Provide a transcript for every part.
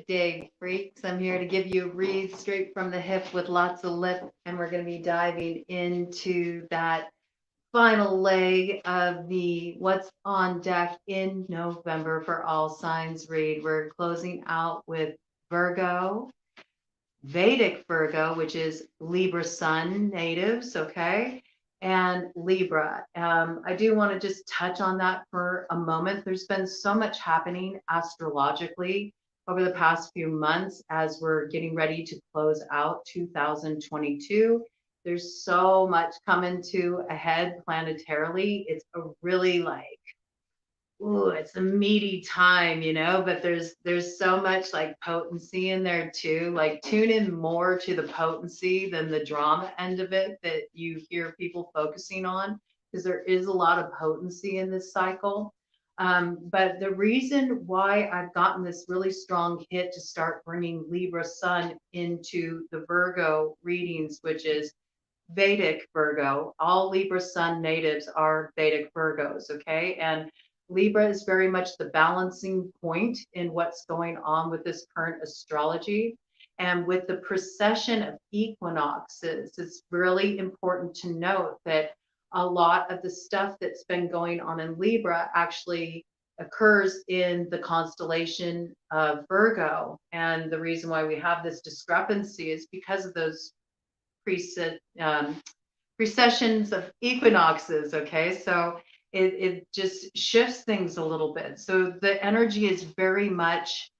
Good day, freaks. I'm here to give you a read straight from the hip with lots of lip, and we're going to be diving into that final leg of the What's on Deck in November for all signs read. We're closing out with Virgo, Vedic Virgo, which is Libra Sun natives, okay, and Libra. I do want to just touch on that for a moment. There's been so much happening astrologically over the past few months as we're getting ready to close out 2022. There's so much coming to a head planetarily. It's a really like ooh, it's a meaty time, but there's so much like potency in there too. Like tune in more to the potency than the drama end of it that you hear people focusing on, because there is a lot of potency in this cycle. But the reason why I've gotten this really strong hit to start bringing Libra Sun into the Virgo readings, which is Vedic Virgo. All Libra Sun natives are Vedic Virgos, okay? And Libra is very much the balancing point in what's going on with this current astrology. And with the precession of equinoxes, it's really important to note that a lot of the stuff that's been going on in Libra actually occurs in the constellation of Virgo. And the reason why we have this discrepancy is because of those um, precessions of equinoxes. Okay, so it just shifts things a little bit. So the energy is very much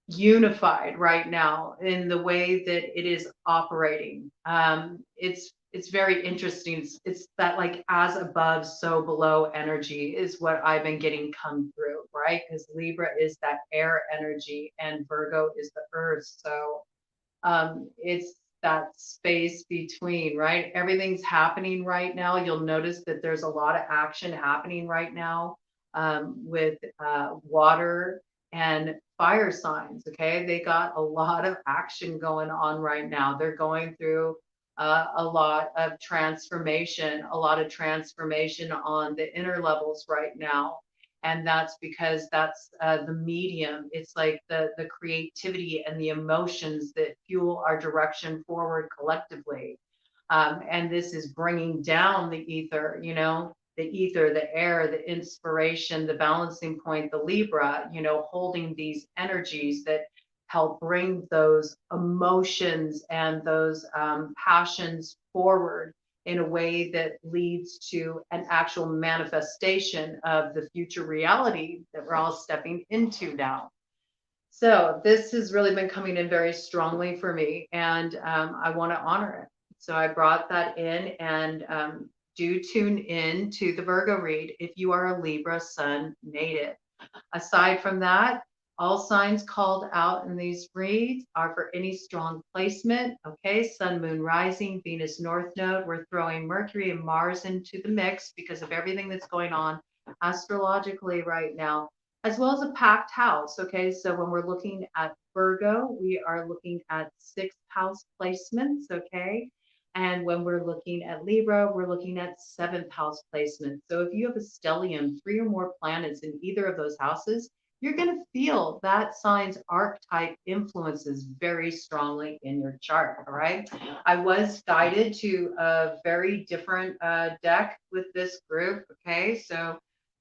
unified right now in the way that it is operating. It's very interesting. It's that like as above, so below energy is what I've been getting come through, right? Because Libra is that air energy and Virgo is the earth. So it's that space between, right? Everything's happening right now. You'll notice that there's a lot of action happening right now with water and fire signs. Okay, they got a lot of action going on right now. They're going through a lot of transformation, on the inner levels right now. And that's because that's the medium. It's like the creativity and the emotions that fuel our direction forward collectively. And this is bringing down the ether, the ether, the air, the inspiration, the balancing point, the Libra, holding these energies that help bring those emotions and those passions forward in a way that leads to an actual manifestation of the future reality that we're all stepping into now. So this has really been coming in very strongly for me, and I want to honor it. So I brought that in, and do tune in to the Virgo read if you are a Libra Sun native. Aside from that, all signs called out in these reads are for any strong placement. Okay, Sun, Moon, Rising, Venus, North Node. We're throwing Mercury and Mars into the mix because of everything that's going on astrologically right now, as well as a packed house. Okay, so when we're looking at Virgo, we are looking at sixth house placements. Okay. And when we're looking at Libra, we're looking at seventh house placement. So if you have a stellium, 3 or more planets in either of those houses, you're going to feel that sign's archetype influences very strongly in your chart. All right. I was guided to a very different deck with this group. Okay. So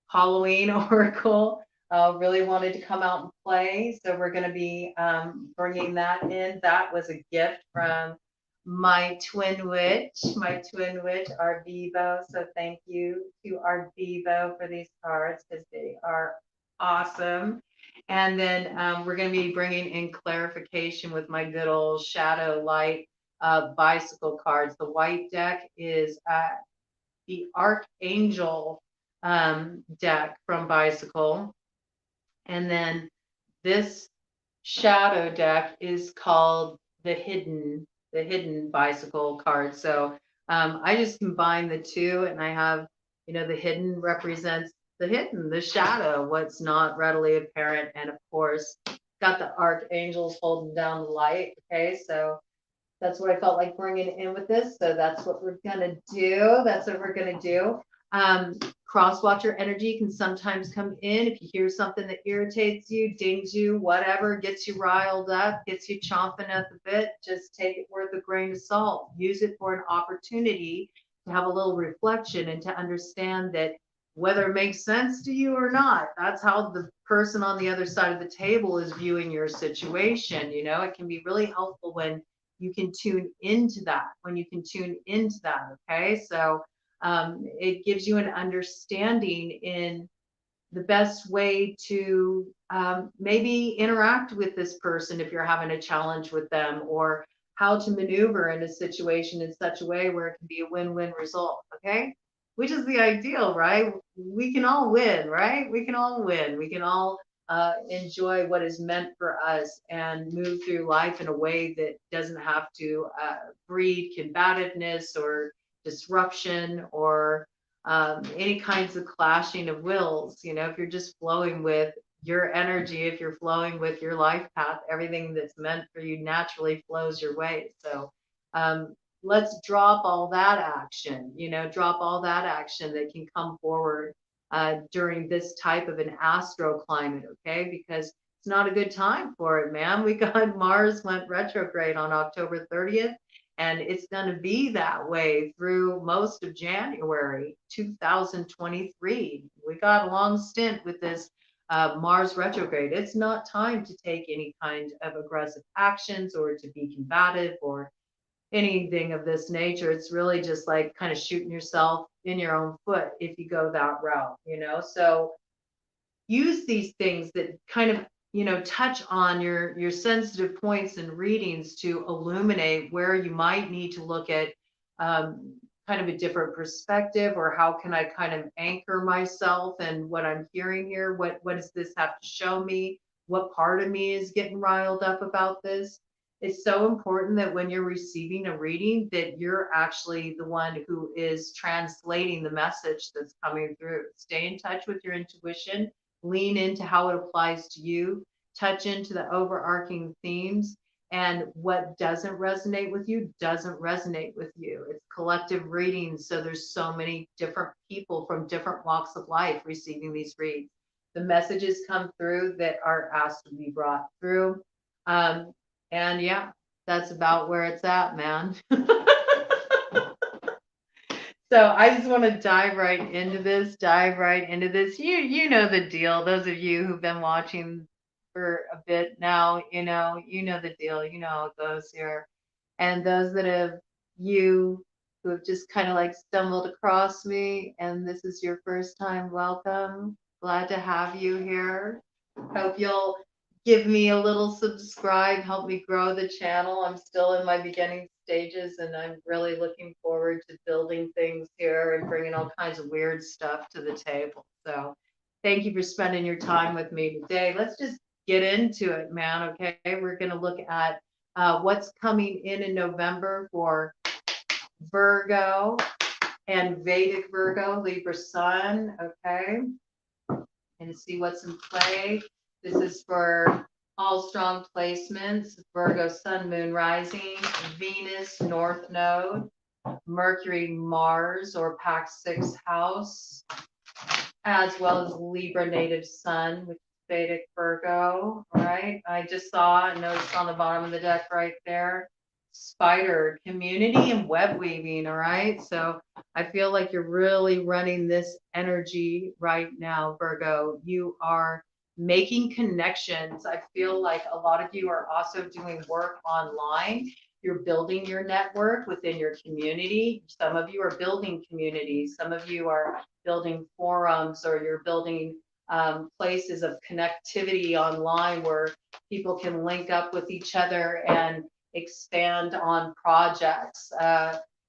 Halloween Oracle really wanted to come out and play. So we're going to be bringing that in. That was a gift from my twin witch, Arvivo. So thank you to Arvivo for these cards because they are awesome. And then we're going to be bringing in clarification with my good old shadow light bicycle cards. The white deck is the Archangel deck from Bicycle. And then this shadow deck is called the hidden bicycle card. So I just combine the two, and I have, the hidden represents the hidden, the shadow, what's not readily apparent. And of course, got the archangels holding down the light. Okay, so that's what I felt like bringing in with this. So that's what we're going to do. Cross-watcher energy can sometimes come in. If you hear something that irritates you, dings you, whatever, gets you riled up, gets you chomping at the bit, just take it with a grain of salt. Use it for an opportunity to have a little reflection and to understand that whether it makes sense to you or not, that's how the person on the other side of the table is viewing your situation. You know, it can be really helpful when you can tune into that, okay? So it gives you an understanding in the best way to maybe interact with this person if you're having a challenge with them, or how to maneuver in a situation in such a way where it can be a win-win result, okay? Which is the ideal, right? We can all win, right? We can all win. We can all enjoy what is meant for us and move through life in a way that doesn't have to breed combativeness or disruption or any kinds of clashing of wills. You know, if you're just flowing with your energy, if you're flowing with your life path, everything that's meant for you naturally flows your way. So let's drop all that action, drop all that action that can come forward during this type of an astro climate, okay? Because it's not a good time for it, man. We got Mars went retrograde on October 30th. And it's going to be that way through most of January 2023. We got a long stint with this Mars retrograde. It's not time to take any kind of aggressive actions or to be combative or anything of this nature. It's really just like kind of shooting yourself in your own foot if you go that route, So use these things that kind of touch on your sensitive points and readings to illuminate where you might need to look at kind of a different perspective, or how can I kind of anchor myself and what I'm hearing here. What does this have to show me? What part of me is getting riled up about this? It's so important that when you're receiving a reading that you're actually the one who is translating the message that's coming through. Stay in touch with your intuition. Lean into how it applies to you, touch into the overarching themes, and what doesn't resonate with you doesn't resonate with you. It's collective readings, so there's so many different people from different walks of life receiving these reads. The messages come through that are asked to be brought through. And yeah, that's about where it's at, man. So I just want to dive right into this. You know the deal. Those of you who've been watching for a bit now, you know the deal. You know how it goes here. And those who have just kind of like stumbled across me and this is your first time, welcome. Glad to have you here. Hope you'll give me a little subscribe, help me grow the channel. I'm still in my beginning stages and I'm really looking forward to building things here and bringing all kinds of weird stuff to the table. So thank you for spending your time with me today. Let's just get into it, man. Okay, we're going to look at what's coming in November for Virgo and Vedic Virgo, Libra Sun. Okay, and see what's in play. This is for all strong placements: Virgo Sun, Moon, Rising, Venus, North Node, Mercury, Mars, or Pax 6 house, as well as Libra native Sun, which is Vedic Virgo. All right. I just saw and noticed on the bottom of the deck right there, spider, community and web weaving. All right. So I feel like you're really running this energy right now, Virgo. You are making connections. I feel like a lot of you are also doing work online. You're building your network within your community. Some of you are building communities. Some of you are building forums, or you're building places of connectivity online where people can link up with each other and expand on projects,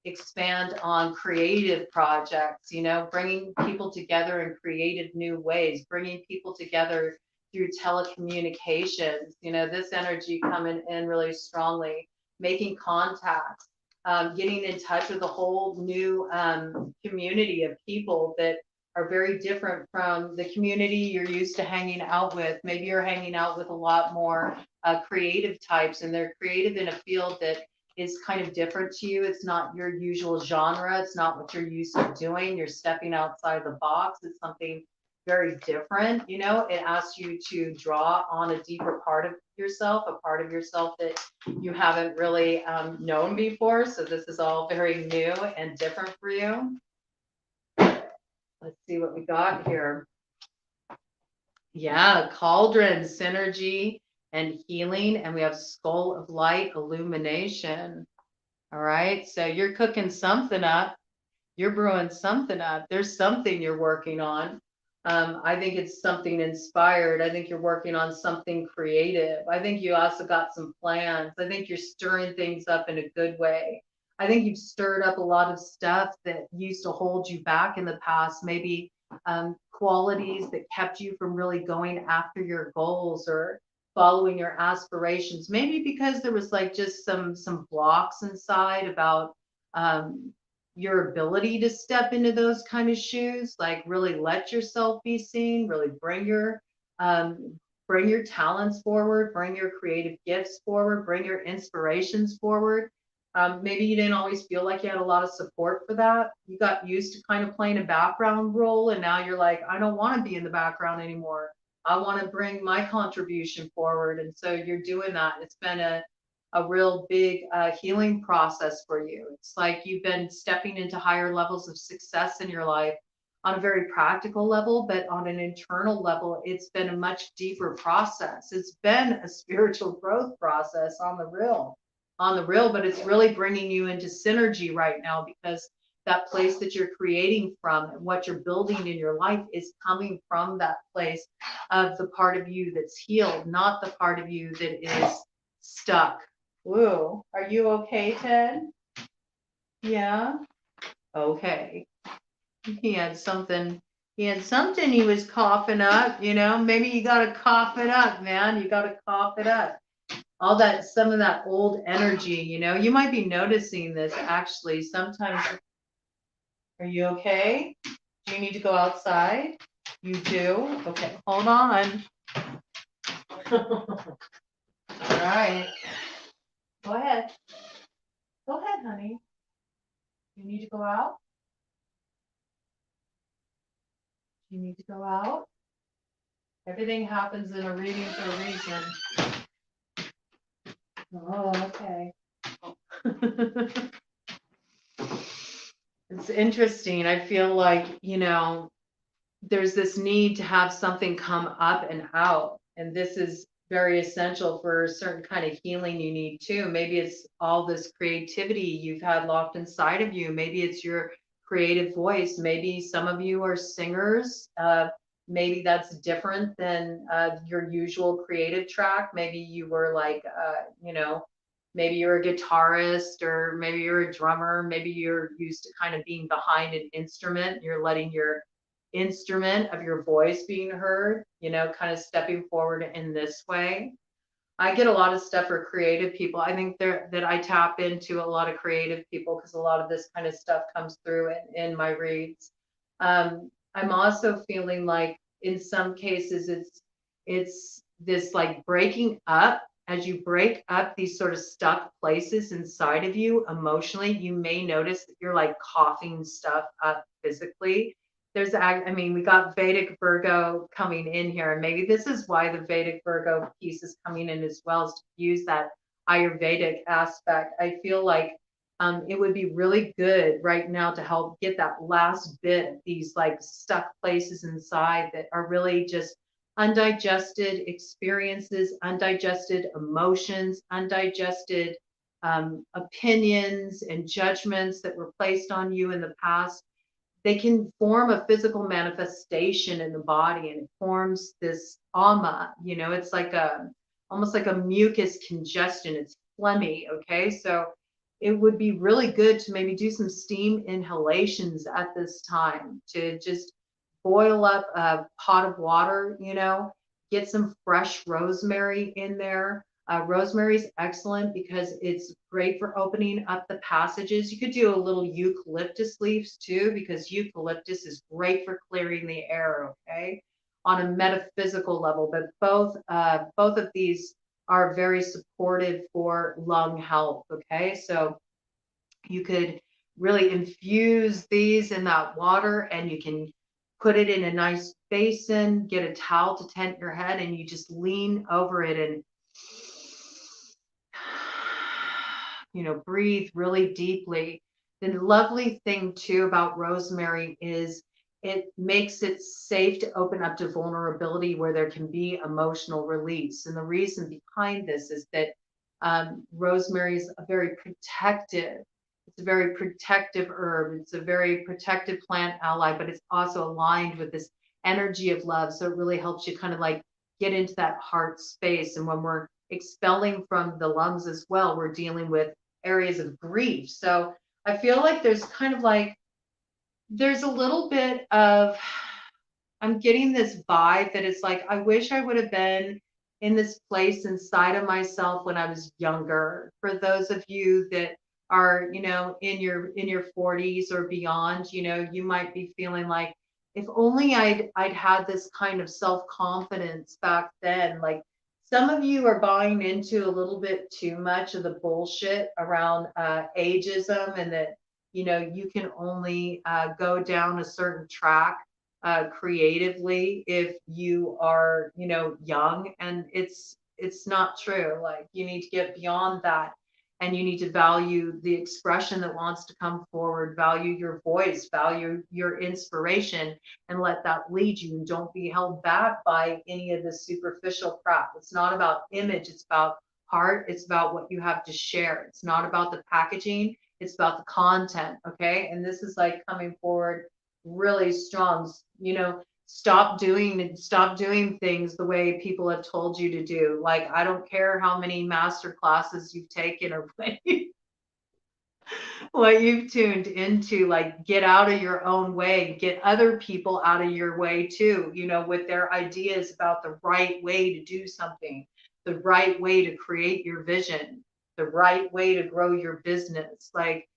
expand on creative projects, bringing people together in creative new ways, bringing people together through telecommunications. This energy coming in really strongly, making contacts, getting in touch with a whole new community of people that are very different from the community you're used to hanging out with. Maybe you're hanging out with a lot more creative types, and they're creative in a field that is kind of different to you. It's not your usual genre. It's not what you're used to doing. You're stepping outside the box. It's something very different. You know, it asks you to draw on a deeper part of yourself, a part of yourself that you haven't really known before. So this is all very new and different for you. Let's see what we got here. Yeah, cauldron, synergy and healing. And we have skull of light, illumination. All right. So you're cooking something up. You're brewing something up. There's something you're working on. I think it's something inspired. I think you're working on something creative. I think you also got some plans. I think you're stirring things up in a good way. I think you've stirred up a lot of stuff that used to hold you back in the past, maybe qualities that kept you from really going after your goals or following your aspirations, maybe because there was like just some blocks inside about your ability to step into those kind of shoes, like really let yourself be seen, really bring your talents forward, bring your creative gifts forward, bring your inspirations forward. Maybe you didn't always feel like you had a lot of support for that. You got used to kind of playing a background role, and now you're like, I don't want to be in the background anymore. I want to bring my contribution forward. And so you're doing that. It's been a real big healing process for you. It's like you've been stepping into higher levels of success in your life on a very practical level, but on an internal level, it's been a much deeper process. It's been a spiritual growth process on the real, but it's really bringing you into synergy right now because that place that you're creating from and what you're building in your life is coming from that place of the part of you that's healed, not the part of you that is stuck. Whoa, are you okay, Ted? Yeah? Okay. He had something he was coughing up, you know. Maybe you gotta cough it up, man. You gotta cough it up. All that, some of that old energy, you know. You might be noticing this actually sometimes. Are you okay? Do you need to go outside? You do? Okay, hold on. All right. Go ahead. Go ahead, honey. You need to go out? You need to go out? Everything happens in a reading for a reason. Oh, okay. It's interesting. I feel like, you know, there's this need to have something come up and out. And this is very essential for a certain kind of healing you need too. Maybe it's all this creativity you've had locked inside of you. Maybe it's your creative voice. Maybe some of you are singers. Maybe that's different than your usual creative track. Maybe you were like, you know, maybe you're a guitarist or maybe you're a drummer. Maybe you're used to kind of being behind an instrument. You're letting your instrument of your voice being heard, you know, kind of stepping forward in this way. I get a lot of stuff for creative people. I think that I tap into a lot of creative people because a lot of this kind of stuff comes through in my reads. I'm also feeling like in some cases it's this like breaking up. As you break up these sort of stuck places inside of you emotionally, you may notice that you're like coughing stuff up physically. I mean, we got Vedic Virgo coming in here, and maybe this is why the Vedic Virgo piece is coming in as well, is to use that Ayurvedic aspect. I feel like it would be really good right now to help get that last bit, these like stuck places inside that are really just undigested experiences, undigested emotions, undigested opinions and judgments that were placed on you in the past. They can form a physical manifestation in the body, and it forms this ama, you know, it's like almost like a mucus congestion. It's phlegmy. Okay. So it would be really good to maybe do some steam inhalations at this time, to just boil up a pot of water, you know, get some fresh rosemary in there. Rosemary is excellent because it's great for opening up the passages. You could do a little eucalyptus leaves too, because eucalyptus is great for clearing the air, okay, on a metaphysical level. But both of these are very supportive for lung health. Okay, so you could really infuse these in that water, and you can put it in a nice basin, get a towel to tent your head, and you just lean over it and breathe really deeply. The lovely thing too about rosemary is it makes it safe to open up to vulnerability where there can be emotional release. And the reason behind this is that rosemary is it's a very protective herb. It's a very protective plant ally, but it's also aligned with this energy of love. So it really helps you kind of like get into that heart space. And when we're expelling from the lungs as well, we're dealing with areas of grief. So I feel like there's a little bit of, I'm getting this vibe that it's like, I wish I would have been in this place inside of myself when I was younger. For those of you that are, in your 40s or beyond, you might be feeling like, if only I'd had this kind of self-confidence back then. Like, some of you are buying into a little bit too much of the bullshit around ageism, and that you can only go down a certain track creatively if you are young, and it's not true. Like, you need to get beyond that, and you need to value the expression that wants to come forward, value your voice, value your inspiration, and let that lead you. And don't be held back by any of the superficial crap. It's not about image, it's about heart, it's about what you have to share. It's not about the packaging, it's about the content. Okay, and this is like coming forward really strong. Stop doing things the way people have told you to do. Like, I don't care how many master classes you've taken or what you've tuned into. Like, get out of your own way, get other people out of your way too, with their ideas about the right way to do something, the right way to create your vision, the right way to grow your business. Like,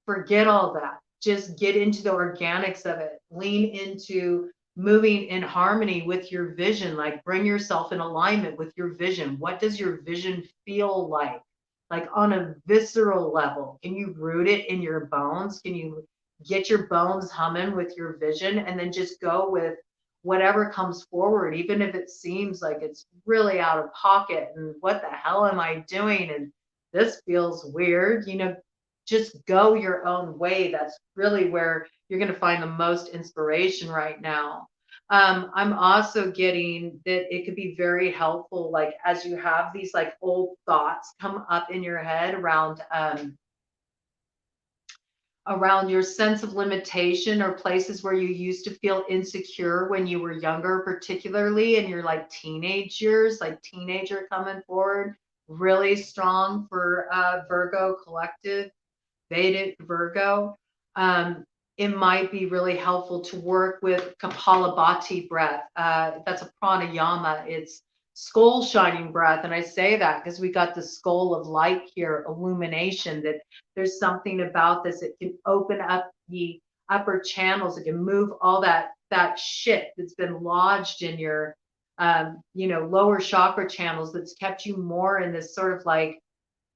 forget all that. Just get into the organics of it. Lean into moving in harmony with your vision. Like, bring yourself in alignment with your vision. What does your vision feel like? Like, on a visceral level, can you root it in your bones? Can you get your bones humming with your vision, and then just go with whatever comes forward, even if it seems like it's really out of pocket and what the hell am I doing? And this feels weird, just go your own way. That's really where you're going to find the most inspiration right now. I'm also getting that it could be very helpful, like, as you have these like old thoughts come up in your head around your sense of limitation, or places where you used to feel insecure when you were younger, particularly in your like teenage years, like teenager coming forward really strong for Virgo collective. Vedic Virgo, it might be really helpful to work with Kapalabhati breath. That's a pranayama. It's skull shining breath. And I say that because we got the skull of light here, illumination, that there's something about this. It can open up the upper channels. It can move all that shit that's been lodged in your, lower chakra channels, that's kept you more in this sort of like,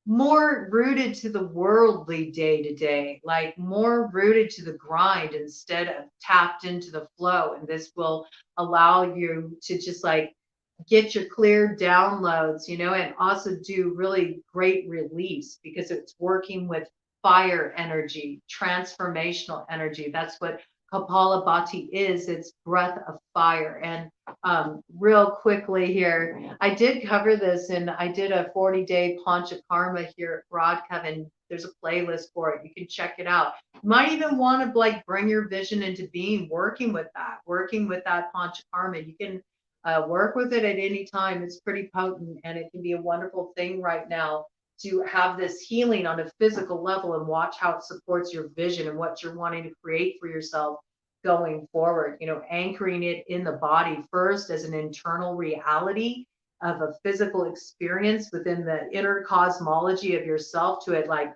more rooted to the worldly day to day, like more rooted to the grind instead of tapped into the flow. And this will allow you to just like get your clear downloads, and also do really great release, because it's working with fire energy, transformational energy. That's what Kapalabhati is. It's breath of fire. And real quickly here, I did cover this, and I did a 40-day Panchakarma here at BroadCoven. There's a playlist for it. You can check it out. You might even want to like bring your vision into being, working with that Panchakarma. You can work with it at any time. It's pretty potent, and it can be a wonderful thing right now to have this healing on a physical level, and watch how it supports your vision and what you're wanting to create for yourself going forward. Anchoring it in the body first as an internal reality of a physical experience within the inner cosmology of yourself, to it like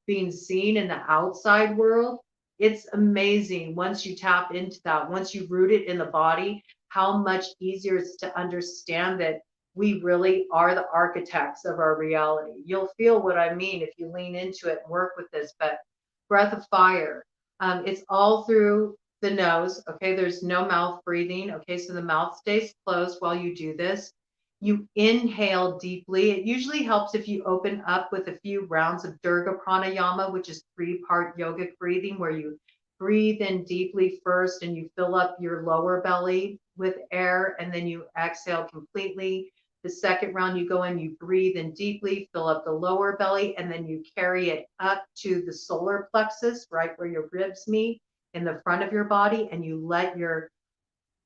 being seen in the outside world. It's amazing once you tap into that, once you root it in the body, how much easier it's to understand that we really are the architects of our reality. You'll feel what I mean if you lean into it and work with this. But breath of fire, it's all through the nose. Okay, there's no mouth breathing. Okay, so the mouth stays closed while you do this. You inhale deeply. It usually helps if you open up with a few rounds of Durga Pranayama, which is 3-part yogic breathing, where you breathe in deeply first and you fill up your lower belly with air, and then you exhale completely. The second round, you go in, you breathe in deeply, fill up the lower belly, and then you carry it up to the solar plexus, right where your ribs meet in the front of your body, and you let your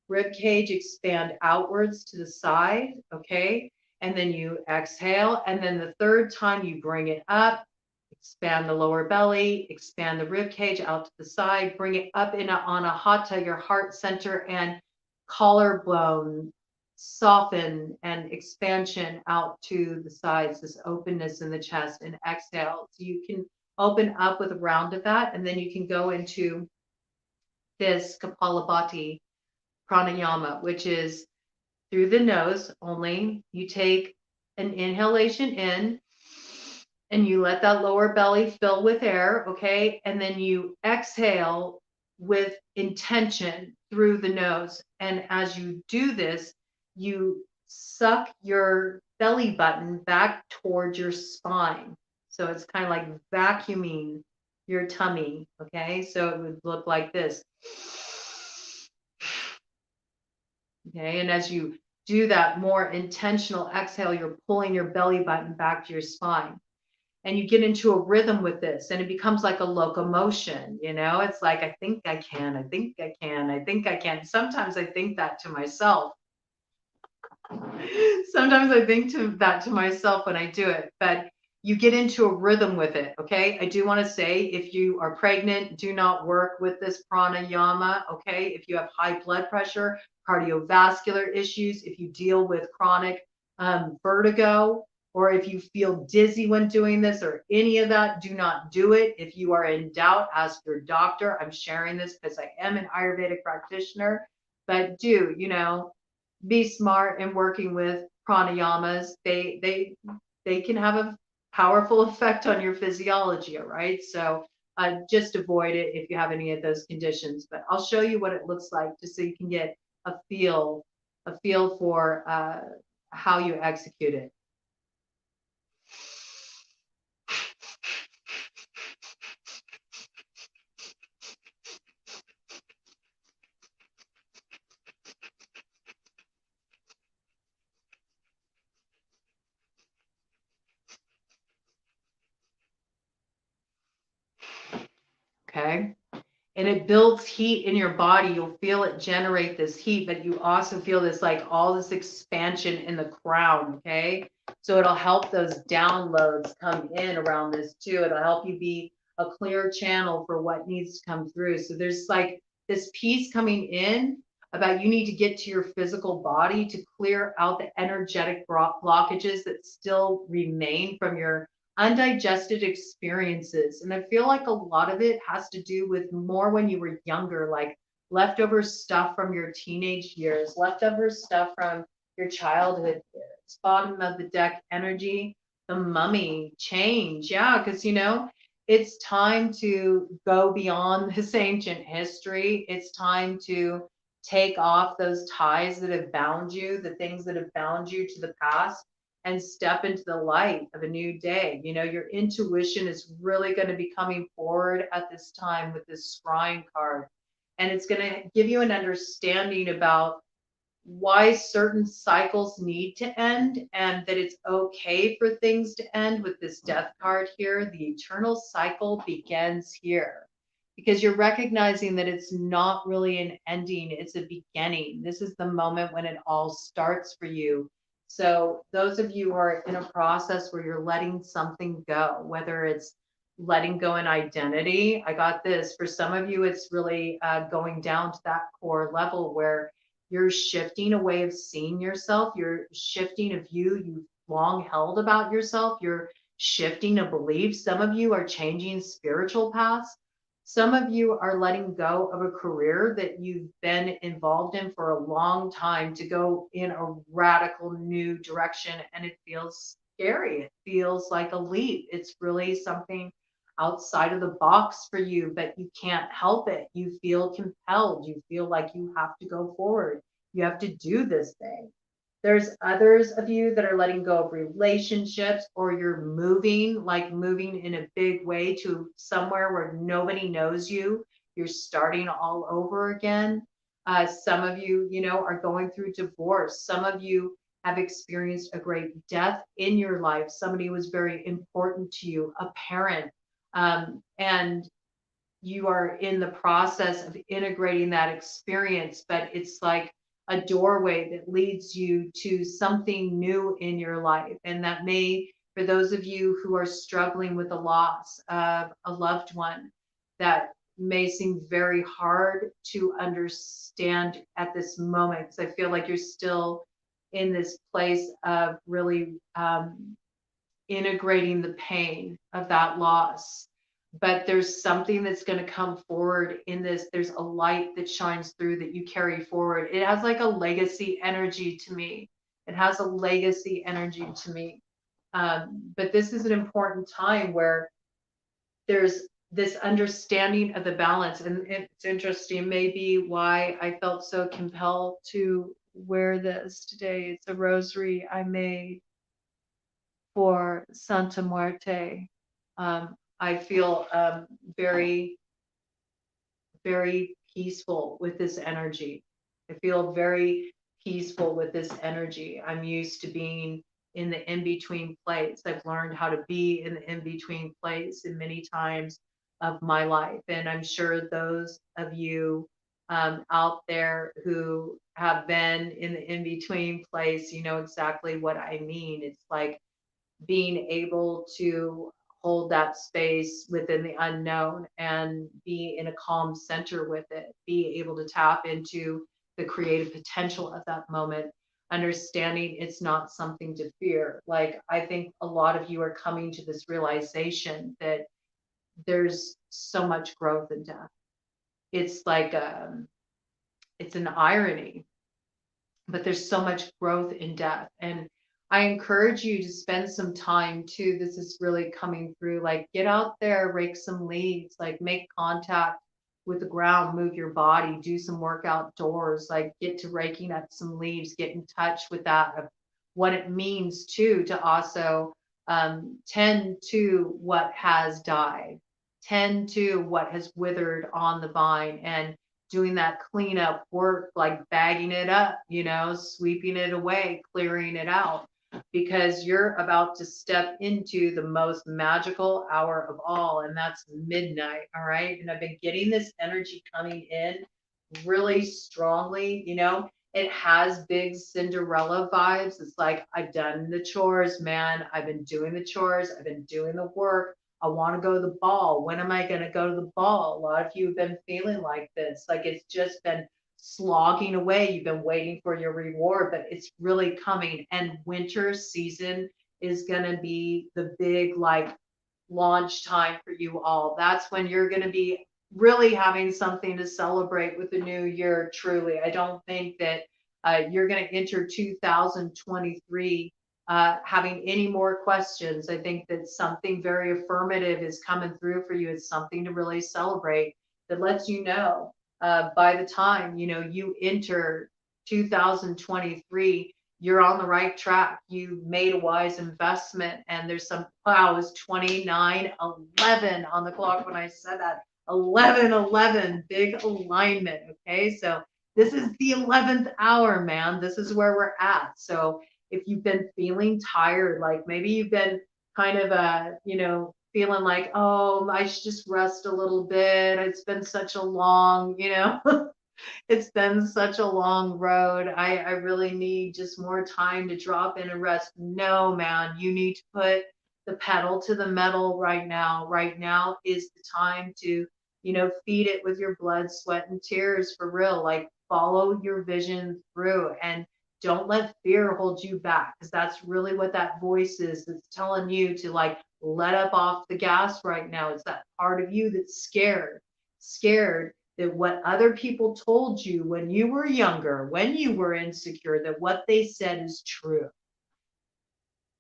rib cage expand outwards to the side, okay? And then you exhale, and then the third time you bring it up, expand the lower belly, expand the rib cage out to the side, bring it up in anahata, your heart center, and collarbone, soften and expansion out to the sides, this openness in the chest, and exhale. So you can open up with a round of that, and then you can go into this Kapalabhati pranayama, which is through the nose only. You take an inhalation in and you let that lower belly fill with air, okay? And then you exhale with intention through the nose. And as you do this, you suck your belly button back towards your spine. So it's kind of like vacuuming your tummy, okay? So it would look like this. Okay, and as you do that more intentional exhale, you're pulling your belly button back to your spine. And you get into a rhythm with this, and it becomes like a locomotion. You know, it's like, I think I can, I think I can, I think I can. Sometimes I think that to myself. Sometimes I think that to myself when I do it, but you get into a rhythm with it. Okay. I do want to say, if you are pregnant, do not work with this pranayama. Okay. If you have high blood pressure, cardiovascular issues, if you deal with chronic vertigo, or if you feel dizzy when doing this or any of that, do not do it. If you are in doubt, ask your doctor. I'm sharing this because I am an Ayurvedic practitioner, but be smart in working with pranayamas. They can have a powerful effect on your physiology, all right? So just avoid it if you have any of those conditions. But I'll show you what it looks like just so you can get a feel for how you execute it. Okay. And it builds heat in your body. You'll feel it generate this heat, but you also feel this, like, all this expansion in the crown. Okay. So it'll help those downloads come in around this too. It'll help you be a clear channel for what needs to come through. So there's like this piece coming in about you need to get to your physical body to clear out the energetic blockages that still remain from your undigested experiences. And I feel like a lot of it has to do with more when you were younger, like leftover stuff from your teenage years, leftover stuff from your childhood years, bottom of the deck energy, the mummy change. Yeah, because it's time to go beyond this ancient history. It's time to take off those ties that have bound you, the things that have bound you to the past, and step into the light of a new day. Your intuition is really going to be coming forward at this time with this scrying card. And it's going to give you an understanding about why certain cycles need to end, and that it's okay for things to end. With this death card here, the eternal cycle begins here, because you're recognizing that it's not really an ending, it's a beginning. This is the moment when it all starts for you. So those of you who are in a process where you're letting something go, whether it's letting go an identity, I got this. For some of you, it's really going down to that core level where you're shifting a way of seeing yourself. You're shifting a view you've long held about yourself. You're shifting a belief. Some of you are changing spiritual paths. Some of you are letting go of a career that you've been involved in for a long time to go in a radical new direction, and it feels scary. It feels like a leap. It's really something outside of the box for you, but you can't help it. You feel compelled. You feel like you have to go forward. You have to do this thing. There's others of you that are letting go of relationships, or you're moving, like moving in a big way to somewhere where nobody knows you. You're starting all over again. Some of you, are going through divorce. Some of you have experienced a great death in your life. Somebody was very important to you, a parent. And you are in the process of integrating that experience, but it's like a doorway that leads you to something new in your life. And that may, for those of you who are struggling with the loss of a loved one, that may seem very hard to understand at this moment, because I feel like you're still in this place of really integrating the pain of that loss. But there's something that's going to come forward in this. There's a light that shines through that you carry forward. It has like a legacy energy to me. It has a legacy energy to me. But this is an important time where there's this understanding of the balance. And it's interesting, maybe why I felt so compelled to wear this today. It's a rosary I made for Santa Muerte. I feel very, very peaceful with this energy. I feel very peaceful with this energy. I'm used to being in the in-between place. I've learned how to be in the in-between place in many times of my life. And I'm sure those of you out there who have been in the in-between place, you know exactly what I mean. It's like being able to hold that space within the unknown and be in a calm center with it, be able to tap into the creative potential of that moment, understanding it's not something to fear. Like, I think a lot of you are coming to this realization that there's so much growth in death. It's like, it's an irony, but there's so much growth in death. And I encourage you to spend some time too. This is really coming through. Like, get out there, rake some leaves, like make contact with the ground, move your body, do some work outdoors, like get to raking up some leaves, get in touch with that, of what it means too to also tend to what has died, tend to what has withered on the vine, and doing that cleanup work, like bagging it up, sweeping it away, clearing it out, because you're about to step into the most magical hour of all, and that's midnight. All right. And I've been getting this energy coming in really strongly. It has big Cinderella vibes. It's like, I've done the chores, man. I've been doing the chores. I've been doing the work. I want to go to the ball. When am I going to go to the ball? A lot of you have been feeling like this. Like, it's just been slogging away. You've been waiting for your reward, but it's really coming. And winter season is going to be the big, like, launch time for you all. That's when you're going to be really having something to celebrate with the new year. Truly, I don't think that you're going to enter 2023 having any more questions. I think that something very affirmative is coming through for you. It's something to really celebrate, that lets you know by the time you enter 2023, you're on the right track. You made a wise investment, and there's some, wow, it was 29:11 on the clock when I said that. 11:11, big alignment. Okay, so this is the 11th hour, man. This is where we're at. So if you've been feeling tired, like maybe you've been kind of feeling like, oh, I should just rest a little bit. It's been such a long, it's been such a long road. I really need just more time to drop in and rest. No, man, you need to put the pedal to the metal right now. Right now is the time to, feed it with your blood, sweat, and tears, for real. Like, follow your vision through, and don't let fear hold you back, because that's really what that voice is. It's telling you to, like, let up off the gas right now. It's that part of you that's scared. scared that what other people told you when you were younger, when you were insecure, that what they said is true.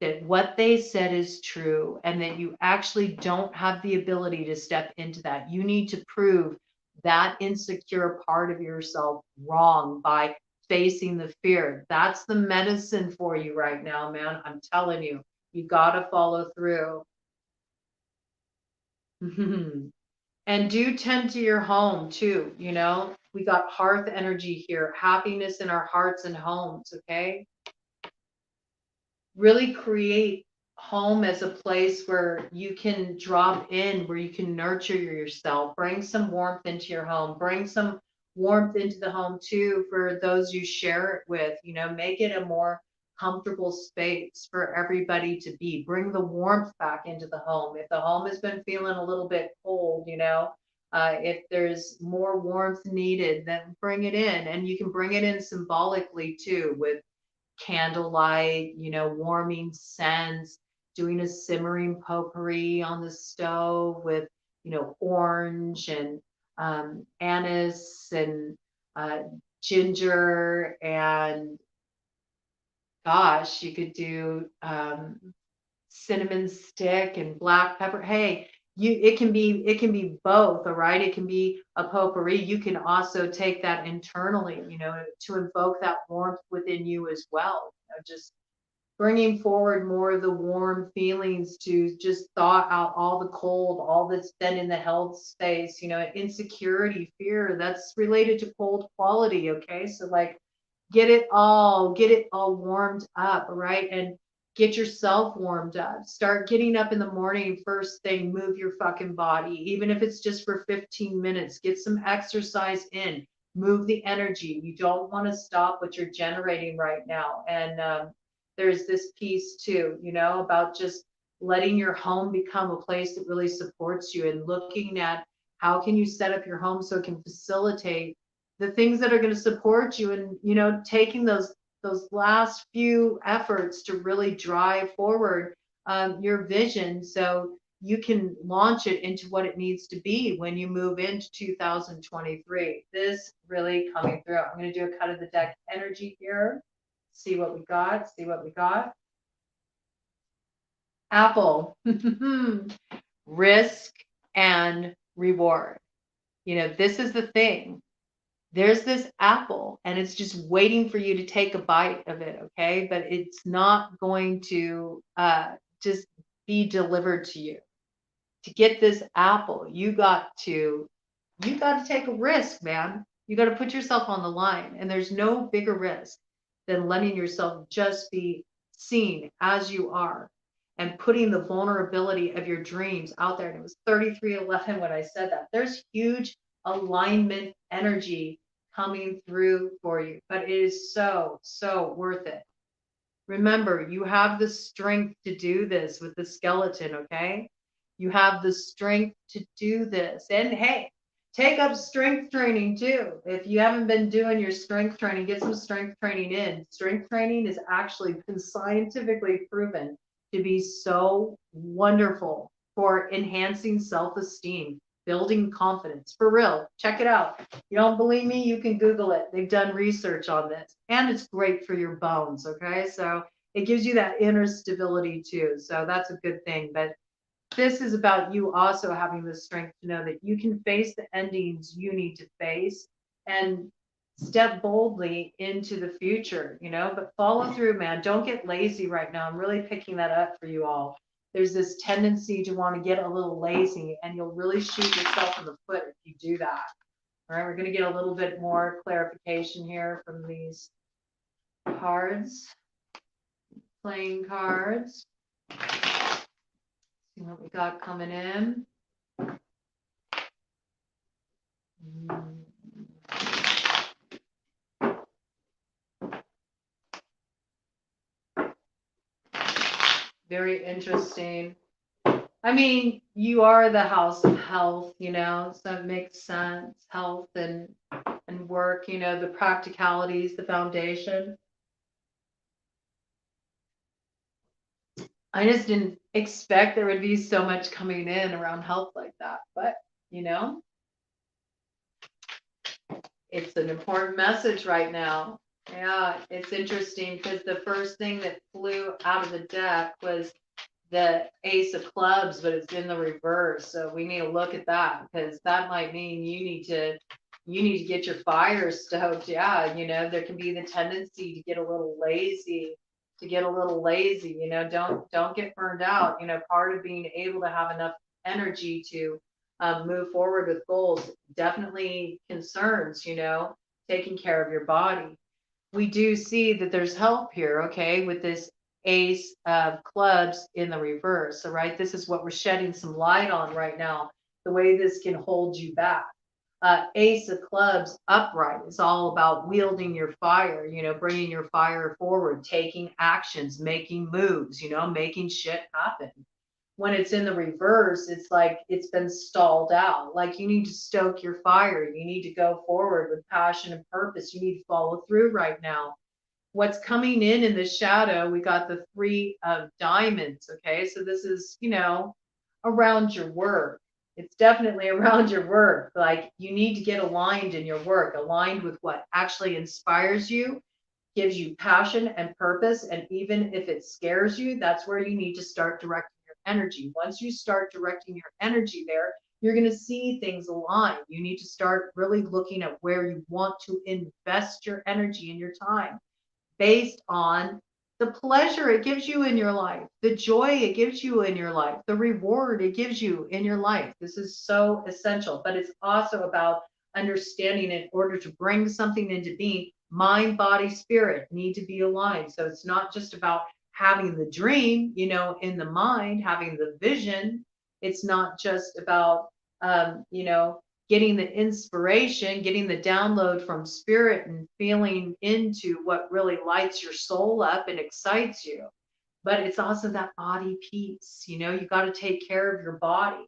That what they said is true, and that you actually don't have the ability to step into that. You need to prove that insecure part of yourself wrong by facing the fear. That's the medicine for you right now, man. I'm telling you, you got to follow through. And do tend to your home too. We got hearth energy here, happiness in our hearts and homes. Okay. Really create home as a place where you can drop in, where you can nurture yourself, bring some warmth into your home, bring some warmth into the home too for those you share it with. Make it a more comfortable space for everybody to be. Bring the warmth back into the home. If the home has been feeling a little bit cold, if there's more warmth needed, then bring it in. And you can bring it in symbolically too, with candlelight, warming scents, doing a simmering potpourri on the stove with, orange and anise and ginger, and gosh, you could do cinnamon stick and black pepper. Hey, it can be both, all right? It can be a potpourri. You can also take that internally, to invoke that warmth within you as well. Just bringing forward more of the warm feelings to just thaw out all the cold, all that's been in the health space, insecurity, fear, that's related to cold quality. Okay. So like, get it all warmed up, right? And get yourself warmed up. Start getting up in the morning, first thing, move your fucking body, even if it's just for 15 minutes. Get some exercise in, move the energy. You don't want to stop what you're generating right now. And there's this piece too, about just letting your home become a place that really supports you, and looking at how can you set up your home so it can facilitate the things that are going to support you, and taking those last few efforts to really drive forward your vision, so you can launch it into what it needs to be when you move into 2023. This really coming through. I'm going to do a cut of the deck energy here. See what we got. Apple. Risk and reward. This is the thing. There's this apple, and it's just waiting for you to take a bite of it, okay? But it's not going to just be delivered to you. To get this apple, you got to take a risk, man. You got to put yourself on the line, and there's no bigger risk than letting yourself just be seen as you are, and putting the vulnerability of your dreams out there. And it was 3311 when I said that. There's huge alignment energy coming through for you, but it is so, so worth it. Remember, you have the strength to do this with the skeleton, okay? You have the strength to do this. And hey, take up strength training too. If you haven't been doing your strength training, get some strength training in. Strength training has actually been scientifically proven to be so wonderful for enhancing self-esteem, building confidence. For real, check it out. You don't believe me? You can Google it. They've done research on this, and it's great for your bones. Okay, so it gives you that inner stability too. So that's a good thing. But this is about you also having the strength to know that you can face the endings you need to face and step boldly into the future, but follow through, man. Don't get lazy right now. I'm really picking that up for you all. There's this tendency to want to get a little lazy, and you'll really shoot yourself in the foot if you do that. All right, we're going to get a little bit more clarification here from these cards, playing cards. See what we got coming in. Very interesting. I mean, you are the house of health, so it makes sense. Health and work, the practicalities, the foundation. I just didn't expect there would be so much coming in around health like that, but It's an important message right now. Yeah, it's interesting because the first thing that flew out of the deck was the Ace of Clubs, but it's in the reverse. So we need to look at that because that might mean you need to get your fire stoked. Yeah, there can be the tendency to get a little lazy, don't get burned out. Part of being able to have enough energy to move forward with goals definitely concerns, taking care of your body. We do see that there's help here, okay, with this Ace of Clubs in the reverse. So, right, this is what we're shedding some light on right now, the way this can hold you back. Ace of Clubs upright is all about wielding your fire, bringing your fire forward, taking actions, making moves, making shit happen. When it's in the reverse, it's like it's been stalled out. Like you need to stoke your fire. You need to go forward with passion and purpose. You need to follow through right now. What's coming in the shadow, we got the Three of Diamonds. Okay. So this is, around your work. It's definitely around your work. Like you need to get aligned in your work, aligned with what actually inspires you, gives you passion and purpose. And even if it scares you, that's where you need to start directing your energy. Once you start directing your energy there, you're going to see things align. You need to start really looking at where you want to invest your energy and your time based on the pleasure it gives you in your life, the joy it gives you in your life, the reward it gives you in your life. This is so essential, but it's also about understanding in order to bring something into being, mind, body, spirit need to be aligned. So it's not just about having the dream, in the mind, having the vision. It's not just about, getting the inspiration, getting the download from spirit and feeling into what really lights your soul up and excites you. But it's also that body piece. You got to take care of your body.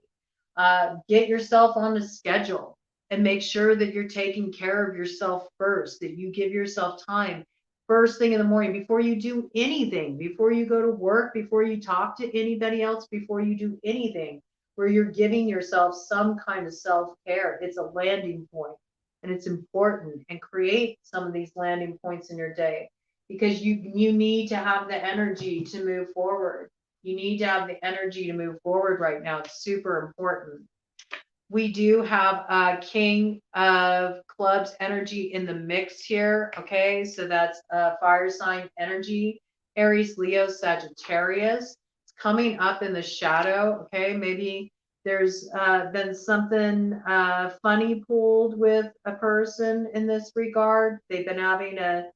Get yourself on a schedule and make sure that you're taking care of yourself first, that you give yourself time first thing in the morning before you do anything, before you go to work, before you talk to anybody else, before you do anything, where you're giving yourself some kind of self-care. It's a landing point and it's important, and create some of these landing points in your day because you need to have the energy to move forward. You need to have the energy to move forward right now. It's super important. We do have King of Clubs energy in the mix here. Okay, so that's fire sign energy, Aries, Leo, Sagittarius. It's coming up in the shadow. Okay, maybe there's been something funny pulled with a person in this regard. They've been having a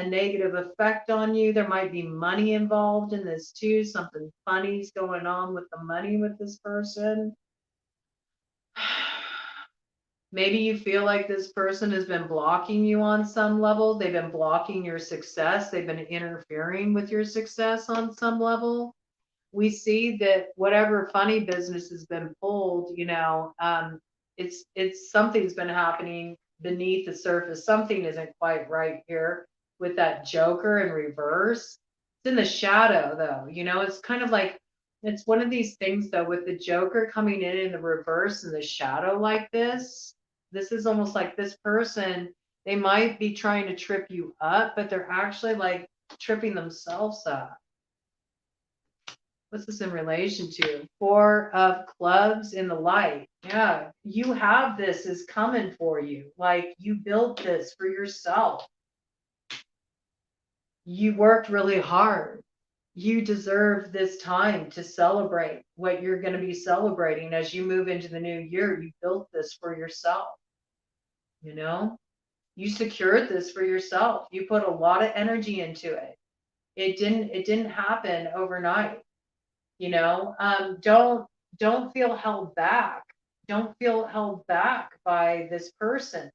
negative effect on you. There might be money involved in this too. Something funny's going on with the money with this person. Maybe you feel like this person has been blocking you on some level. They've been blocking your success. They've been interfering with your success on some level. We see that whatever funny business has been pulled, it's something's been happening beneath the surface. Something isn't quite right here with that Joker in reverse. It's in the shadow though. It's kind of like it's one of these things though with the Joker coming in the reverse in the shadow like this. This is almost like this person, they might be trying to trip you up, but they're actually like tripping themselves up. What's this in relation to? Four of Clubs in the light. Yeah, you have this is coming for you. Like you built this for yourself. You worked really hard. You deserve this time to celebrate what you're going to be celebrating as you move into the new year. You built this for yourself. You secured this for yourself. You put a lot of energy into it. It didn't happen overnight. Don't feel held back. Don't feel held back by this person.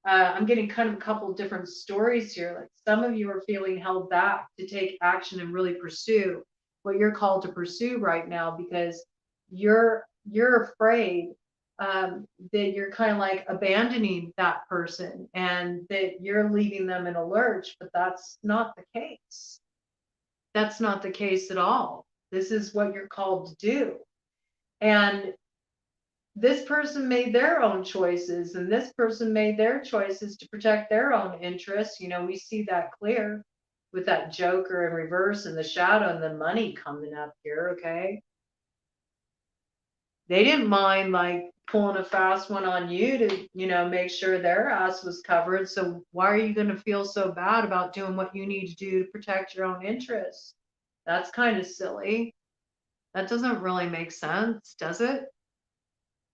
I'm getting kind of a couple different stories here. Like some of you are feeling held back to take action and really pursue what you're called to pursue right now because you're afraid that you're kind of like abandoning that person and that you're leaving them in a lurch, but that's not the case. That's not the case at all. This is what you're called to do. And this person made their own choices, and this person made their choices to protect their own interests. We see that clear with that Joker in reverse and the shadow and the money coming up here, okay? They didn't mind like pulling a fast one on you to, make sure their ass was covered. So why are you going to feel so bad about doing what you need to do to protect your own interests? That's kind of silly. That doesn't really make sense, does it?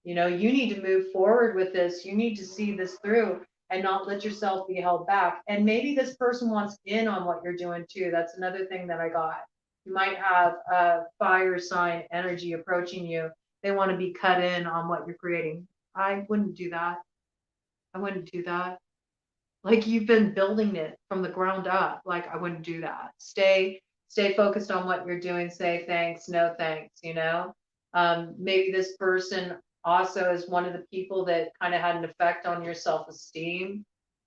You need to move forward with this. You need to see this through and not let yourself be held back. And maybe this person wants in on what you're doing too. That's another thing that I got. You might have a fire sign energy approaching you. They want to be cut in on what you're creating. I wouldn't do that. I wouldn't do that. Like you've been building it from the ground up. Like I wouldn't do that. Stay focused on what you're doing. Say thanks, no thanks, maybe this person also is one of the people that kind of had an effect on your self-esteem,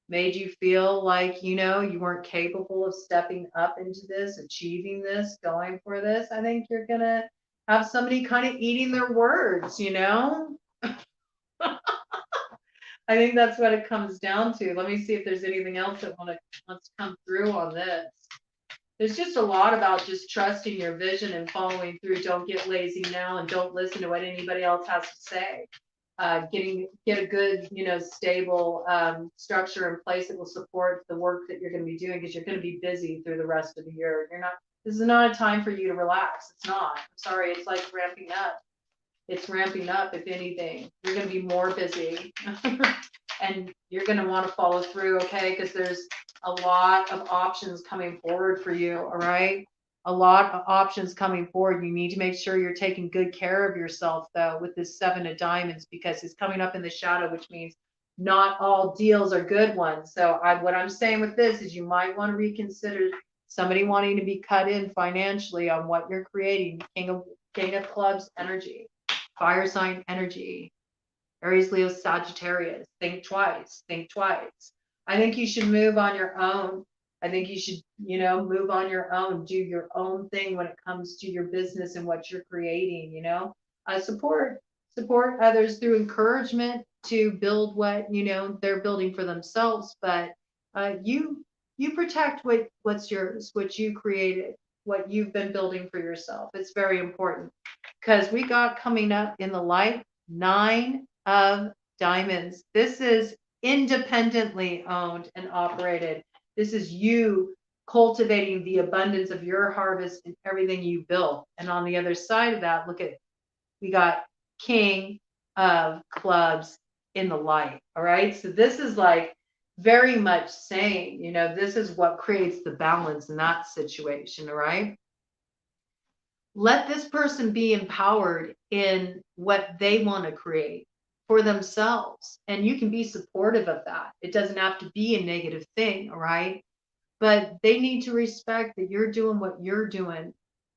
made you feel like, you weren't capable of stepping up into this, achieving this, going for this. I think you're going to have somebody kind of eating their words, I think that's what it comes down to. Let me see if there's anything else that wants to come through on this. There's just a lot about just trusting your vision and following through. Don't get lazy now and don't listen to what anybody else has to say. Get a good, stable structure in place that will support the work that you're going to be doing, because you're going to be busy through the rest of the year. This is not a time for you to relax. It's not. I'm sorry. It's like ramping up. It's ramping up. If anything, you're going to be more busy and you're going to want to follow through. Okay. Because there's a lot of options coming forward for you. All right. A lot of options coming forward. You need to make sure you're taking good care of yourself though, with this 7 of diamonds, because it's coming up in the shadow, which means not all deals are good ones. So what I'm saying with this is you might want to reconsider somebody wanting to be cut in financially on what you're creating. King of clubs energy, fire sign energy, Aries, Leo, Sagittarius. Think twice. Think twice. I think you should move on your own. I think you should, move on your own, do your own thing when it comes to your business and what you're creating, support others through encouragement to build what, they're building for themselves. But you protect what's yours, what you created, what you've been building for yourself. It's very important, because we got coming up in the light 9 of diamonds. This is independently owned and operated. This is you cultivating the abundance of your harvest and everything you built. And on the other side of that, we got King of clubs in the light. All right. So this is like very much saying, this is what creates the balance in that situation. All right. Let this person be empowered in what they want to create for themselves. And you can be supportive of that. It doesn't have to be a negative thing, all right? But they need to respect that you're doing what you're doing.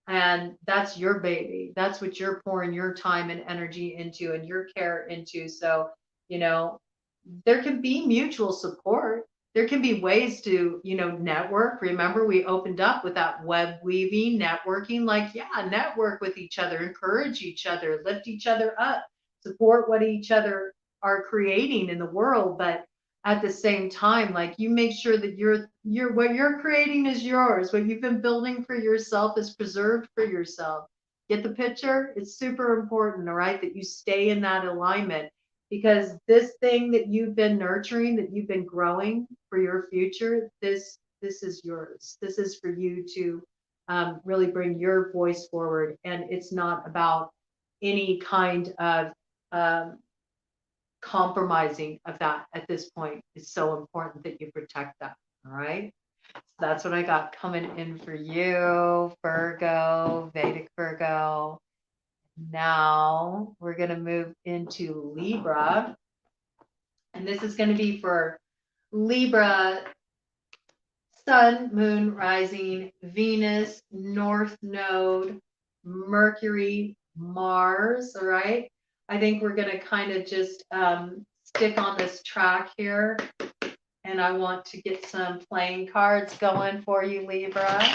And that's your baby. That's what you're pouring your time and energy into and your care into. So, there can be mutual support. There can be ways to, network. Remember, we opened up with that web weaving, networking, network with each other, encourage each other, lift each other up, support what each other are creating in the world. But at the same time, you make sure that what you're creating is yours. What you've been building for yourself is preserved for yourself. Get the picture? It's super important, all right, that you stay in that alignment. Because this thing that you've been nurturing, that you've been growing for your future, this is yours. This is for you to really bring your voice forward. And it's not about any kind of compromising of that at this point. It's so important that you protect that. All right. So that's what I got coming in for you, Virgo, Vedic Virgo. Now we're going to move into Libra, and this is going to be for Libra, Sun, Moon, Rising, Venus, North Node, Mercury, Mars. All right. I think we're going to kind of just stick on this track here, and I want to get some playing cards going for you, Libra.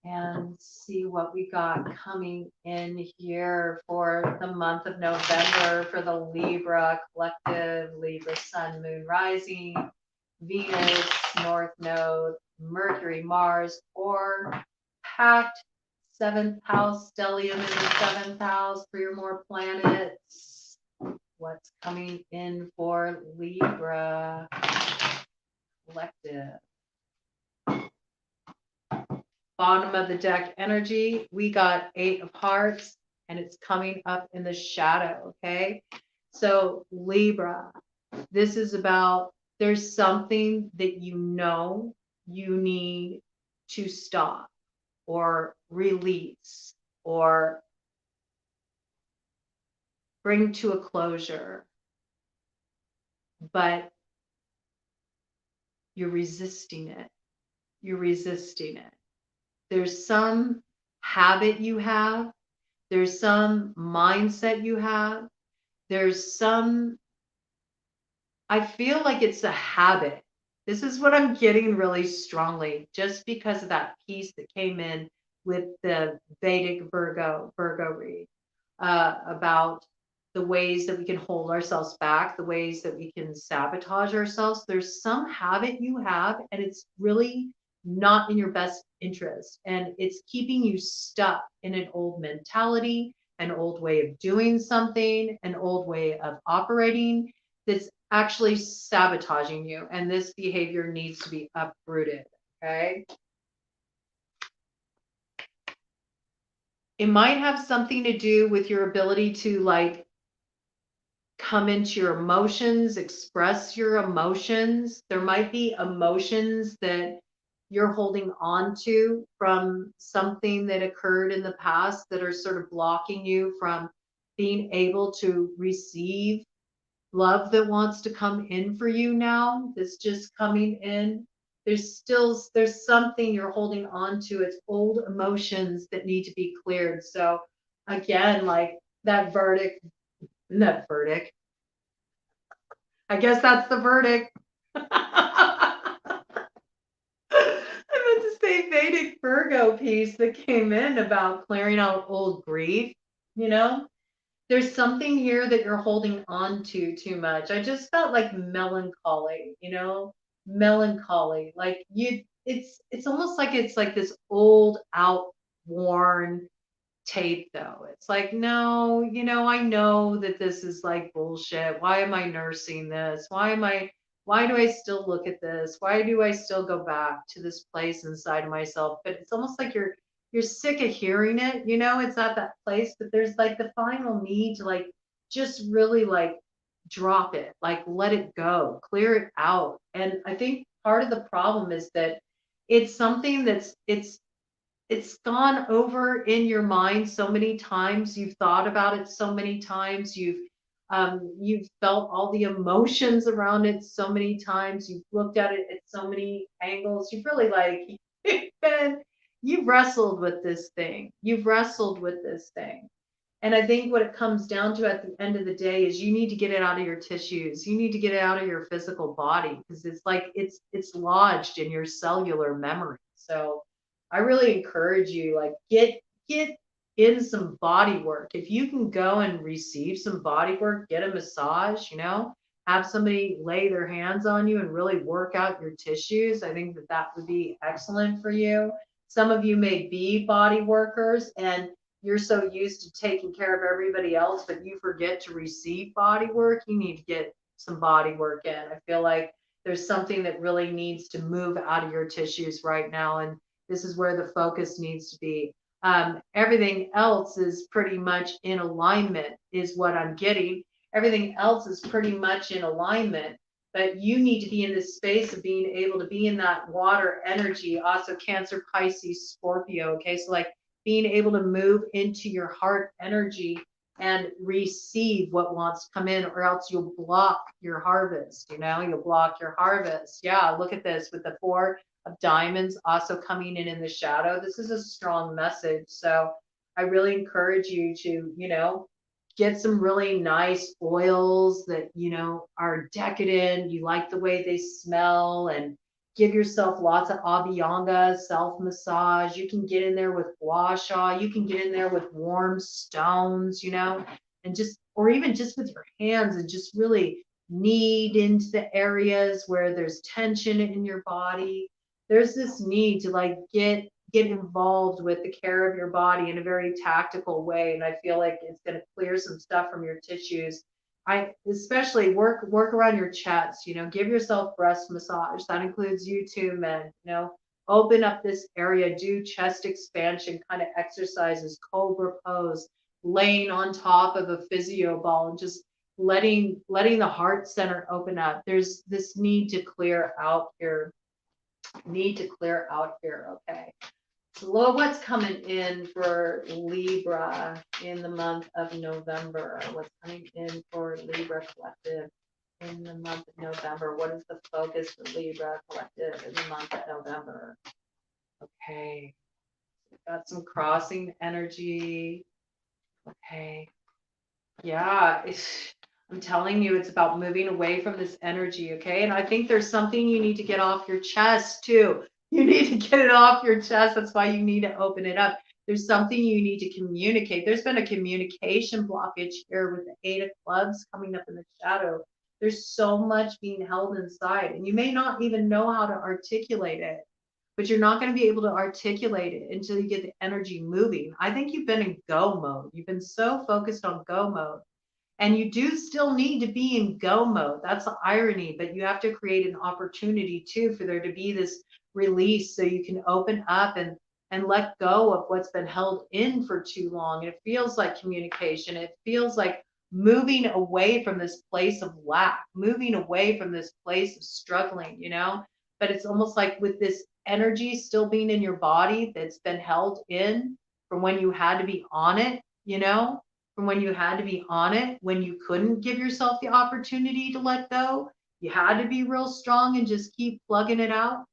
and see what we got coming in here for the month of November for the Libra collective, Libra Sun, Moon, Rising, Venus, North Node, Mercury, Mars, or packed seventh house, stellium in the seventh house, 3 or more planets. What's coming in for Libra collective? Bottom of the deck energy, we got 8 of hearts, and it's coming up in the shadow, okay? So Libra, this is about, there's something that you know you need to stop or release or bring to a closure, but you're resisting it. You're resisting it. There's some habit you have. There's some mindset you have. There's some, I feel like it's a habit. This is what I'm getting really strongly, just because of that piece that came in with the Vedic Virgo read, about the ways that we can hold ourselves back, the ways that we can sabotage ourselves. There's some habit you have, and it's really not in your best interest. And it's keeping you stuck in an old mentality, an old way of doing something, an old way of operating that's actually sabotaging you. And this behavior needs to be uprooted. Okay. It might have something to do with your ability to like come into your emotions, express your emotions. There might be emotions that you're holding on to from something that occurred in the past that are sort of blocking you from being able to receive love that wants to come in for you now. That's just coming in. There's something you're holding on to. It's old emotions that need to be cleared. So again, like that verdict. I guess that's the verdict. I meant to say Vedic Virgo piece that came in about clearing out old grief. You know, there's something here that you're holding on to too much. I just felt like melancholy, melancholy. Like it's almost like it's like this old, outworn tape though. It's like, no, I know that this is like bullshit. Why am I nursing this? Why do I still look at this? Why do I still go back to this place inside of myself? But it's almost like you're sick of hearing it, it's at that place, but there's like the final need to like just really like drop it, like let it go, clear it out. And I think part of the problem is that it's something it's gone over in your mind so many times. You've thought about it so many times. You've felt all the emotions around it so many times. You've looked at it at so many angles. You've really like you've wrestled with this thing. You've wrestled with this thing. And I think what it comes down to at the end of the day is you need to get it out of your tissues. You need to get it out of your physical body because it's like it's lodged in your cellular memory. So I really encourage you, like get in some body work. If you can go and receive some body work, get a massage, have somebody lay their hands on you and really work out your tissues. I think that would be excellent for you. Some of you may be body workers and you're so used to taking care of everybody else, but you forget to receive body work. You need to get some body work in. I feel like there's something that really needs to move out of your tissues right now. And this is where the focus needs to be. Everything else is pretty much in alignment, is what I'm getting. Everything else is pretty much in alignment, but you need to be in this space of being able to be in that water energy. Also, Cancer, Pisces, Scorpio. Okay, so like being able to move into your heart energy and receive what wants to come in, or else you'll block your harvest. You'll block your harvest. Yeah, look at this with the 4 of diamonds also coming in the shadow. This is a strong message. So I really encourage you to, get some really nice oils that, are decadent. You like the way they smell, and Give yourself lots of abhyanga, self-massage. You can get in there with gua sha. You can get in there with warm stones, and just, or even just with your hands and just really knead into the areas where there's tension in your body. There's this need to like get involved with the care of your body in a very tactical way. And I feel like it's going to clear some stuff from your tissues. I especially work around your chest, give yourself breast massage. That includes you too, men, open up this area, do chest expansion kind of exercises, cobra pose, laying on top of a physio ball and just letting the heart center open up. There's this need to clear out here. Okay. So what's coming in for Libra in the month of November? What's coming in for Libra Collective in the month of November? What is the focus for Libra Collective in the month of November? Okay. Got some crossing energy. Okay. Yeah. I'm telling you, it's about moving away from this energy. Okay. And I think there's something you need to get off your chest too. You need to get it off your chest. That's why you need to open it up. There's something you need to communicate. There's been a communication blockage here with the 8 of Clubs coming up in the shadow. There's so much being held inside, and you may not even know how to articulate it, but you're not going to be able to articulate it until you get the energy moving. I think you've been in go mode. You've been so focused on go mode. And you do still need to be in go mode. That's the irony, but you have to create an opportunity too for there to be this release so you can open up and let go of what's been held in for too long. It feels like communication. It feels like moving away from this place of lack, moving away from this place of struggling, but it's almost like with this energy still being in your body that's been held in from when you had to be on it, from when you had to be on it, when you couldn't give yourself the opportunity to let go. You had to be real strong and just keep plugging it out.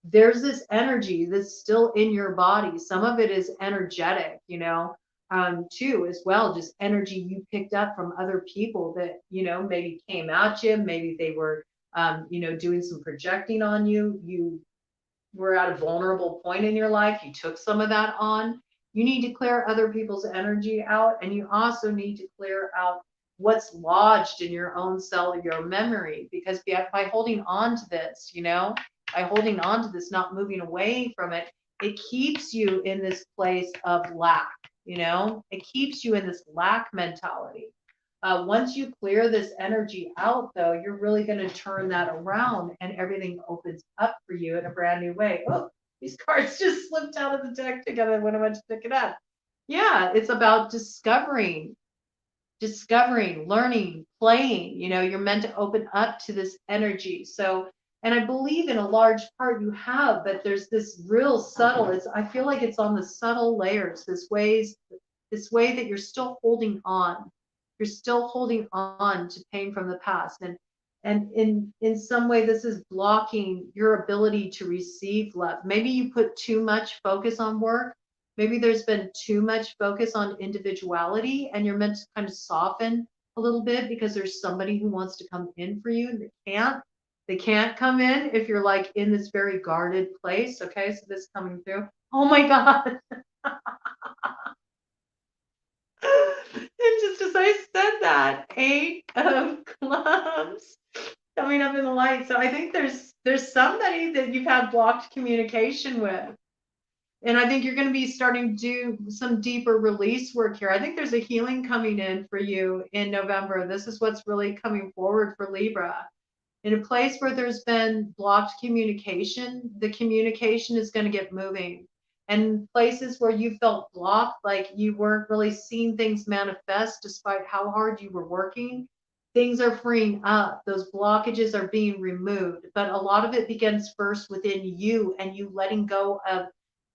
There's this energy that's still in your body. Some of it is energetic, too, as well. Just energy you picked up from other people that, maybe came at you. Maybe they were, doing some projecting on you. You were at a vulnerable point in your life. You took some of that on. You need to clear other people's energy out, and you also need to clear out what's lodged in your own cellular memory, because by holding on to this, by holding on to this, not moving away from it, it keeps you in this place of lack, it keeps you in this lack mentality. Once you clear this energy out, though, you're really going to turn that around and everything opens up for you in a brand new way. Oh, these cards just slipped out of the deck together when I went to pick it up. Yeah, it's about discovering, learning, playing. You're meant to open up to this energy. So, and I believe in a large part you have, but there's this real subtle, I feel like it's on the subtle layers, this way that you're still holding on. You're still holding on to pain from the past. And in some way, this is blocking your ability to receive love. Maybe you put too much focus on work. Maybe there's been too much focus on individuality, and you're meant to kind of soften a little bit because there's somebody who wants to come in for you and they can't come in if you're like in this very guarded place. Okay, so this coming through. Oh my God. And just as I said that, 8 of Clubs coming up in the light. So I think there's somebody that you've had blocked communication with. And I think you're going to be starting to do some deeper release work here. I think there's a healing coming in for you in November. This is what's really coming forward for Libra. In a place where there's been blocked communication, the communication is going to get moving. And places where you felt blocked, like you weren't really seeing things manifest despite how hard you were working, things are freeing up. Those blockages are being removed. But a lot of it begins first within you and you letting go of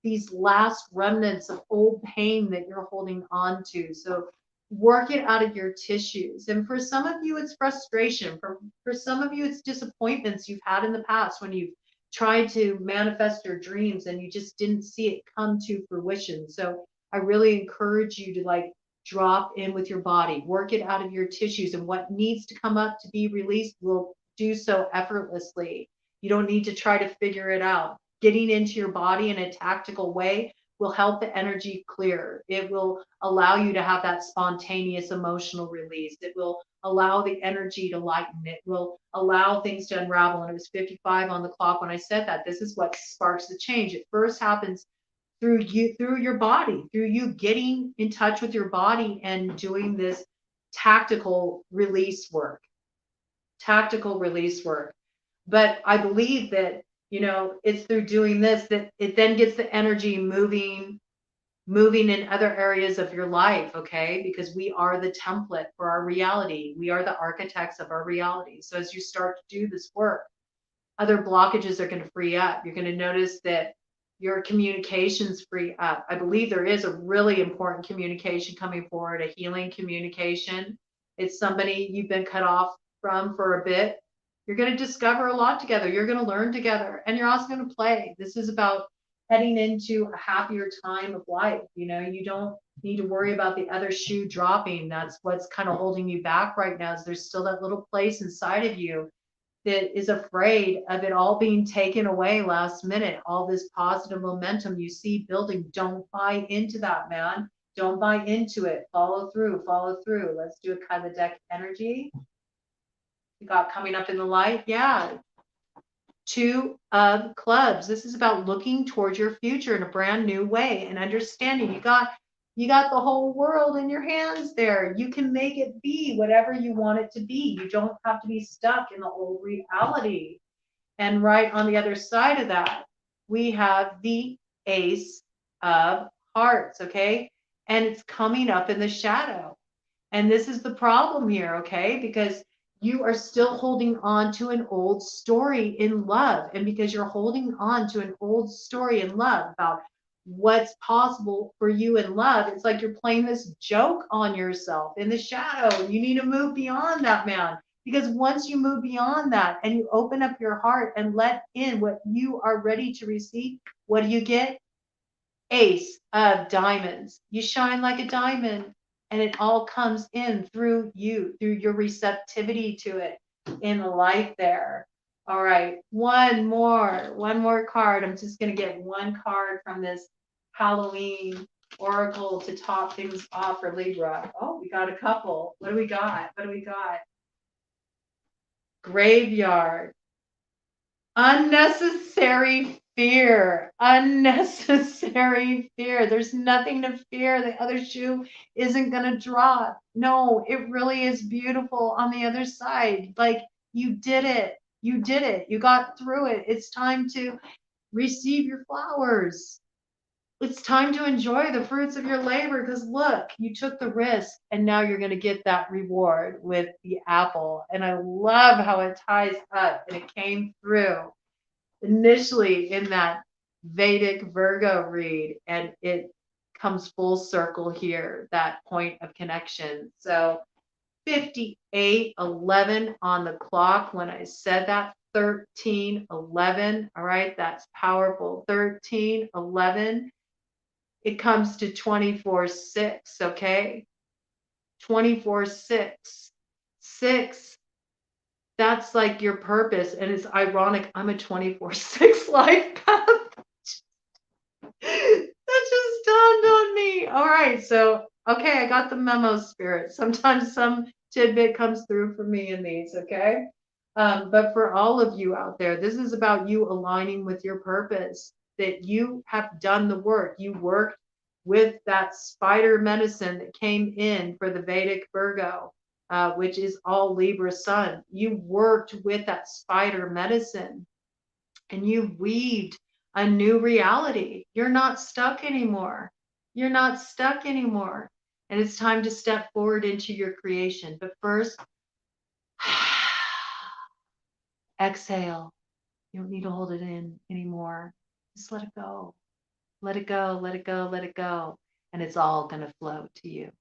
these last remnants of old pain that you're holding on to. So work it out of your tissues. And for some of you, it's frustration. For some of you, it's disappointments you've had in the past when you've tried to manifest your dreams and you just didn't see it come to fruition. So I really encourage you to like drop in with your body, work it out of your tissues, and what needs to come up to be released will do so effortlessly. You don't need to try to figure it out. Getting into your body in a tactical way will help the energy clear. It will allow you to have that spontaneous emotional release. It will allow the energy to lighten. It will allow things to unravel. And it was 55 on the clock when I said that. This is what sparks the change. It first happens through you, through your body, through you getting in touch with your body and doing this tactical release work. Tactical release work. But I believe that, you know, it's through doing this that it then gets the energy moving in other areas of your life, okay? Because we are the template for our reality. We are the architects of our reality. So as you start to do this work, other blockages are going to free up. You're going to notice that your communications free up. I believe there is a really important communication coming forward, a healing communication. It's somebody you've been cut off from for a bit. You're going to discover a lot together. You're going to learn together, and you're also going to play. This is about heading into a happier time of life. You know, you don't need to worry about the other shoe dropping. That's what's kind of holding you back right now, is there's still that little place inside of you that is afraid of it all being taken away last minute. All this positive momentum you see building, don't buy into that, man. Don't buy into it. Follow through, follow through. Let's do a kind of deck energy. You got coming up in the light. Yeah. 2 of clubs. This is about looking towards your future in a brand new way and understanding you got the whole world in your hands there. You can make it be whatever you want it to be. You don't have to be stuck in the old reality. And right on the other side of that, we have the Ace of Hearts, okay? And it's coming up in the shadow. And this is the problem here, okay? Because you are still holding on to an old story in love. And because you're holding on to an old story in love about what's possible for you in love, it's like you're playing this joke on yourself in the shadow. You need to move beyond that, man. Because once you move beyond that and you open up your heart and let in what you are ready to receive, what do you get? Ace of Diamonds. You shine like a diamond, and it all comes in through you, through your receptivity to it in life there. All right, one more card. I'm just going to get one card from this Halloween oracle to top things off for Libra. Oh, we got a couple. What do we got? What do we got? Graveyard. Unnecessary fear. Unnecessary fear. There's nothing to fear. The other shoe isn't going to drop. No, it really is beautiful on the other side. Like, you did it. You did it. You got through it. It's time to receive your flowers. It's time to enjoy the fruits of your labor, because look, you took the risk and now you're going to get that reward with the apple. And I love how it ties up, and it came through initially in that Vedic Virgo read, and it comes full circle here, that point of connection. So 58:11 on the clock when I said that. 13:11. All right, that's powerful. 13:11. It comes to 24/6, okay? 24/6. 6, that's like your purpose. And it's ironic, I'm a 24/6 life path. That just dawned on me. All right, so, okay, I got the memo, spirit. Sometimes some tidbit comes through for me in these, okay? But for all of you out there, this is about you aligning with your purpose, that you have done the work. You worked with that spider medicine that came in for the Vedic Virgo, which is all Libra Sun. You worked with that spider medicine, and you weaved a new reality. You're not stuck anymore. You're not stuck anymore. And it's time to step forward into your creation. But first, exhale. You don't need to hold it in anymore. Just let it go. Let it go, let it go, let it go. And it's all going to flow to you.